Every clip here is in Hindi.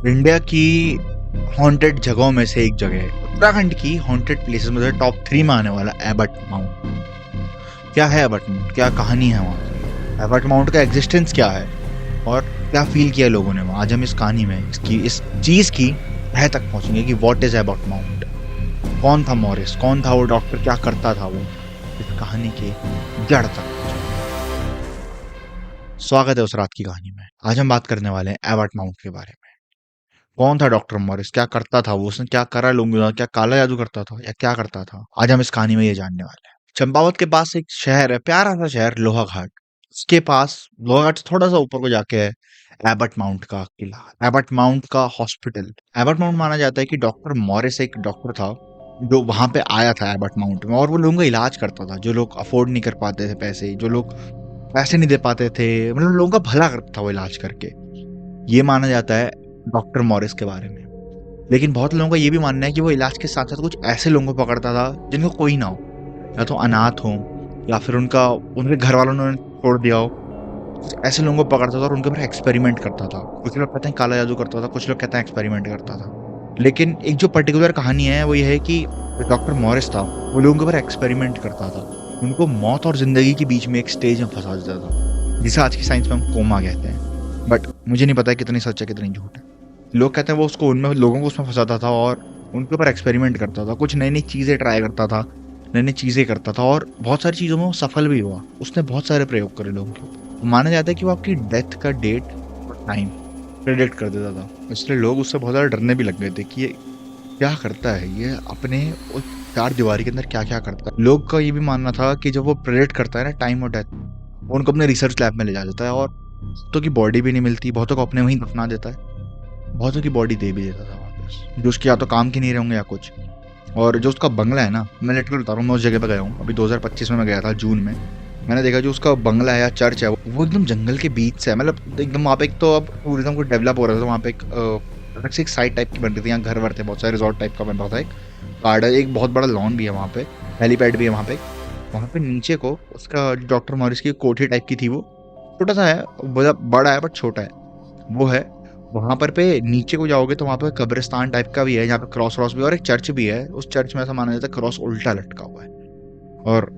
इंडिया की हॉन्टेड जगहों में से एक जगह है। उत्तराखंड की हॉन्टेड प्लेसेस में से टॉप 3 में आने वाला एबट माउंट। क्या है एबट माउंट, क्या कहानी है वहाँ की, एबट माउंट का एग्जिस्टेंस क्या है और क्या फील किया लोगों ने वहाँ। आज हम इस कहानी में इस चीज की तह तक पहुंचेंगे कि व्हाट इज एबट माउंट, कौन था मॉरिस, कौन था वो डॉक्टर, क्या करता था वो, इस कहानी के जड़ तक पहुंचेंगे। स्वागत है उस रात की कहानी में। आज हम बात करने वाले हैं एबट माउंट के बारे में। कौन था डॉक्टर मॉरिस, क्या करता था वो, उसने क्या करा लोगों का, क्या काला जादू करता था या क्या करता था, आज हम इस कहानी में ये जानने वाले हैं। चंपावत के पास एक शहर है, प्यारा सा शहर लोहाघाट। उसके पास लोहाघाट से थोड़ा सा ऊपर को जाके है एबट माउंट का किला, एबट माउंट का हॉस्पिटल। एबट माउंट माना जाता है कि डॉक्टर मॉरिस एक डॉक्टर था जो वहां पे आया था एबट माउंट में, और वो लोगों का इलाज करता था। जो लोग अफोर्ड नहीं कर पाते थे पैसे, जो लोग पैसे नहीं दे पाते थे, मतलब लोगों का भला करता था वो इलाज करके। ये माना जाता है डॉक्टर मॉरिस के बारे में। लेकिन बहुत लोगों का ये भी मानना है कि वो इलाज के साथ साथ कुछ ऐसे लोगों को पकड़ता था जिनको कोई ना हो, या तो अनाथ हो या फिर उनका उनके घर वालों ने छोड़ दिया हो। कुछ ऐसे लोगों को पकड़ता था और उनके ऊपर एक्सपेरिमेंट करता था। कुछ लोग कहते हैं काला जादू करता था, कुछ लोग कहते हैं एक्सपेरिमेंट करता था। लेकिन एक जो पर्टिकुलर कहानी है वो ये है कि डॉक्टर मॉरिस था, वो लोगों के ऊपर एक्सपेरिमेंट करता था। उनको मौत और जिंदगी के बीच में एक स्टेज में फंसा देता था, जिसे आज की साइंस में हम कोमा कहते हैं। बट मुझे नहीं पता है कितनी सच है कितनी झूठ है। लोग कहते हैं वो उसको उनमें लोगों को उसमें फंसाता था और उनके ऊपर एक्सपेरिमेंट करता था, कुछ नई नई चीजें ट्राई करता था, नई नई चीजें करता था, और बहुत सारी चीजों में वो सफल भी हुआ। उसने बहुत सारे प्रयोग करे लोगों के ऊपर। माना जाता है कि वो आपकी डेथ का डेट और टाइम प्रेडिक्ट कर देता था, इसलिए लोग उससे बहुत ज्यादा डरने भी लग गए थे कि ये क्या करता है, ये अपने उस चार दीवारी के अंदर क्या क्या करता है। लोग का ये भी मानना था कि जब वो प्रेडिक्ट करता है ना टाइम और डेथ, वो उनको अपने रिसर्च लैब में ले जा देता है, और बहुतों की बॉडी भी नहीं मिलती, बहुतों को अपने वहीं दफना देता है, बहुतों की बॉडी दे भी देता था वापस, जो उसके या तो काम की नहीं रहेंगे या कुछ। और जो उसका बंगला है ना, मैं लिटरली बता रहा हूँ, मैं उस जगह पे गया हूँ अभी 2025 में, मैं गया था जून में। मैंने देखा जो उसका बंगला है या चर्च है वो एकदम जंगल के बीच से है, मतलब एकदम वहाँ पे एक तो अब टूरिज्म को डेवलप हो रहा था, वहाँ पे एक अलग से एक साइड टाइप की बन रही थी, यहाँ घर वर थे, बहुत सारे रिजॉर्ट टाइप का बन रहा था, एक गार्डन, एक बहुत बड़ा लॉन भी है वहाँ पे, हेलीपैड भी है वहाँ पे। वहाँ पे नीचे को उसका डॉक्टर मॉरिस की कोठी टाइप की थी, वो छोटा सा है, बड़ा है बट छोटा है, वो है। वहां पर पे नीचे को जाओगे तो वहां पे कब्रिस्तान टाइप का भी है, जहाँ पे क्रॉस क्रॉस भी है, और एक चर्च भी है। उस चर्च में ऐसा माना जाता है क्रॉस उल्टा लटका हुआ है। और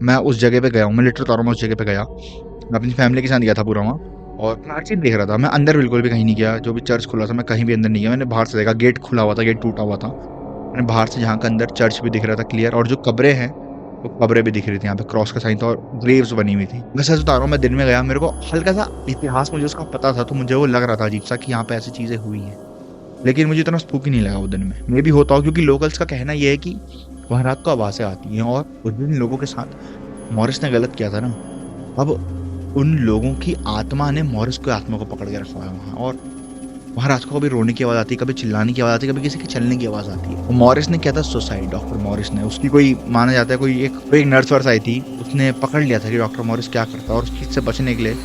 मैं उस जगह पे गया हूँ, मैं लिटरल तौर पर उस जगह पे गया, मैं अपनी फैमिली के साथ गया था पूरा वहाँ, और मैं हर चीज देख रहा था। मैं अंदर बिल्कुल भी कहीं नहीं गया, जो भी चर्च खुला था मैं कहीं भी अंदर नहीं गया, मैंने बाहर से देखा, गेट खुला हुआ था, गेट टूटा हुआ था, मैंने बाहर से जहाँ का अंदर चर्च भी दिख रहा था क्लियर, और जो कब्रें हैं वो कब्रें भी दिख रही थी, यहाँ पे क्रॉस का साइन था और ग्रेव्स बनी हुई थी। मैं सच बता रहा हूँ, मैं दिन में गया, मेरे को हल्का सा इतिहास मुझे उसका पता था, तो मुझे वो लग रहा था अजीब सा कि यहाँ पे ऐसी चीजें हुई हैं। लेकिन मुझे इतना स्पूकी नहीं लगा वो दिन में, मे भी होता हो, क्योंकि लोकल्स का कहना ये है कि वहाँ रात को आवाजें आती हैं, और उस दिन लोगों के साथ मॉरिस ने गलत किया था ना, अब उन लोगों की आत्मा ने मॉरिस की आत्मा को पकड़ के रखा है वहाँ, और वहाँ रात को कभी रोने की आवाज आती है, कभी चिल्लाने की आवाज आती है, कभी किसी के चलने की आवाज आती है। मॉरिस ने किया था सुसाइड, डॉक्टर मॉरिस ने, उसकी कोई माना जाता है कोई नर्स वर्स आई थी, उसने पकड़ लिया था कि डॉक्टर मॉरिस क्या करता है, और उस चीज से बचने के लिए,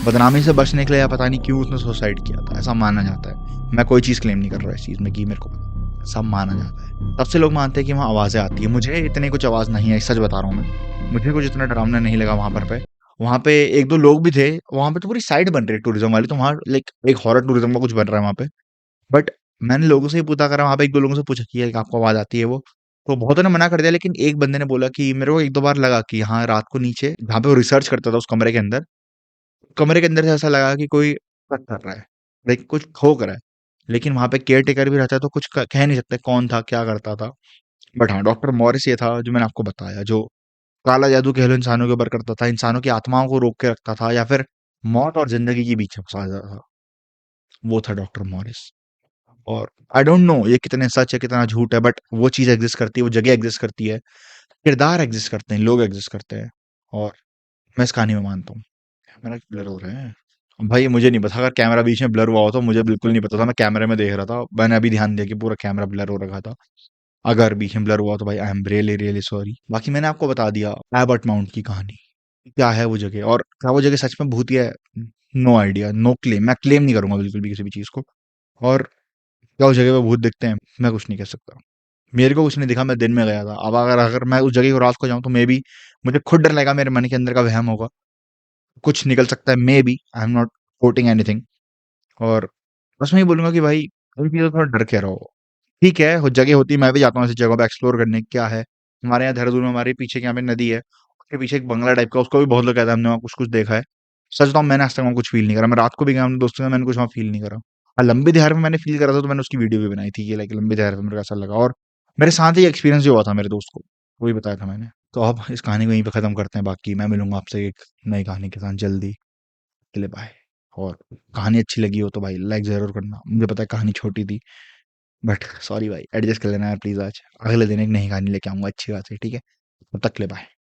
बदनामी से बचने के लिए, या पता नहीं क्यों उसने सुसाइड किया था, ऐसा माना जाता है। मैं कोई चीज क्लेम नहीं कर रहा इस चीज में कि मेरे को पता, सब माना जाता है। तब से लोग मानते हैं कि वहाँ आवाजें आती है। मुझे इतनी कुछ आवाज नहीं आई, सच बता रहा हूँ मैं, मुझे कुछ इतना डरावना नहीं लगा वहां पर पे। वहां पे एक दो लोग भी थे, वहां पे तो पूरी साइड बन रही है टूरिज्म वाली, तो वहां लाइक एक हॉरर टूरिज्म का कुछ बन रहा है वहां पे। बट मैंने लोगों से ही पूछा करा, वहां पे एक दो लोगों से पूछा कि यार आपको आवाज आती है वो, तो बहुतों ने मना कर दिया, लेकिन एक बंदे ने बोला कि मेरे को एक दो बार लगा कि हाँ रात को नीचे जहाँ पे वो रिसर्च करता था उस कमरे के अंदर से ऐसा लगा कि कोई कुछ कर रहा है, लाइक कुछ ठोक रहा है। लेकिन वहां पे केयर टेकर भी रहता है, तो कुछ कह नहीं सकते कौन था क्या करता था। बट हाँ, डॉक्टर मॉरिस ये था जो मैंने आपको बताया, जो काला जादू कह लो इंसानों के ऊपर करता था, इंसानों की आत्माओं को रोक के रखता था, या फिर मौत और जिंदगी के बीच में फंसा देता था, वो था डॉक्टर मॉरिस। और आई डोंट नो ये कितने सच है कितना झूठ है, बट वो चीज एग्जिस्ट करती है, वो जगह एग्जिस्ट करती है, किरदार एग्जिस्ट करते हैं, लोग एग्जिस्ट करते हैं, और मैं इस कहानी में मानता हूँ। कैमरा ब्लर हो रहा है भाई, मुझे नहीं पता, अगर कैमरा बीच में ब्लर हुआ हो तो मुझे बिल्कुल नहीं पता था, मैं कैमरे में देख रहा था, मैंने अभी ध्यान दिया कि पूरा कैमरा ब्लर हो रखा था। अगर बीच में ब्लर हुआ तो भाई I am really really sorry. बाकी मैंने आपको बता दिया एबर्ट माउंट की कहानी, क्या है वो जगह, और क्या वो जगह सच में भूत है। नो आइडिया, नो क्लेम, मैं क्लेम नहीं करूंगा बिल्कुल भी किसी भी चीज को। और क्या उस जगह पे भूत दिखते हैं, मैं कुछ नहीं कह सकता, मेरे को कुछ नहीं दिखा, मैं दिन में गया था। अब अगर अगर मैं उस जगह को रात को जाऊं तो मे बी मुझे खुद डर लगेगा, मेरे मन के अंदर का वहम होगा, कुछ निकल सकता है, maybe I am not quoting anything. और बस मैं ये बोलूंगा कि भाई उन चीज़ों से थोड़ा डर के रहो। ठीक है, हो जगह होती है, मैं भी जाता हूँ ऐसी जगहों पे एक्सप्लोर करने, क्या है, हमारे यहाँ देहरादून में हमारे पीछे के यहाँ पे नदी है, उसके पीछे एक बंगला टाइप का, उसको भी बहुत लोग कहते हैं हमने वहाँ कुछ-कुछ देखा है। सच बताऊँ मैंने आज तक वहाँ कुछ फ़ील नहीं करा, मैं रात को भी गया अपने दोस्तों के साथ, मैंने कुछ वहाँ फ़ील नहीं करा। लंबी दिहार में मैंने फ़ील करा था तो मैंने उसकी वीडियो भी बनाई थी कि लाइक लंबी दिहार में मेरे को ऐसा लगा, और मेरे साथ ही एक्सपीरियंस भी हुआ था मेरे दोस्त को, वही बताया था मैंने। तो अब इस कहानी को यहीं पे ख़त्म करते हैं, बाकी मैं मिलूँगा आपसे एक नई कहानी के साथ जल्दी। के लिए बाय। और कहानी अच्छी लगी हो तो भाई लाइक ज़रूर करना। मुझे पता है कहानी छोटी थी, बट सॉरी भाई एडजस्ट कर लेना यार प्लीज़ आज। अगले दिन एक नई कहानी लेके आऊँगा अच्छी बात है, ठीक है? तब तक के लिए बाय।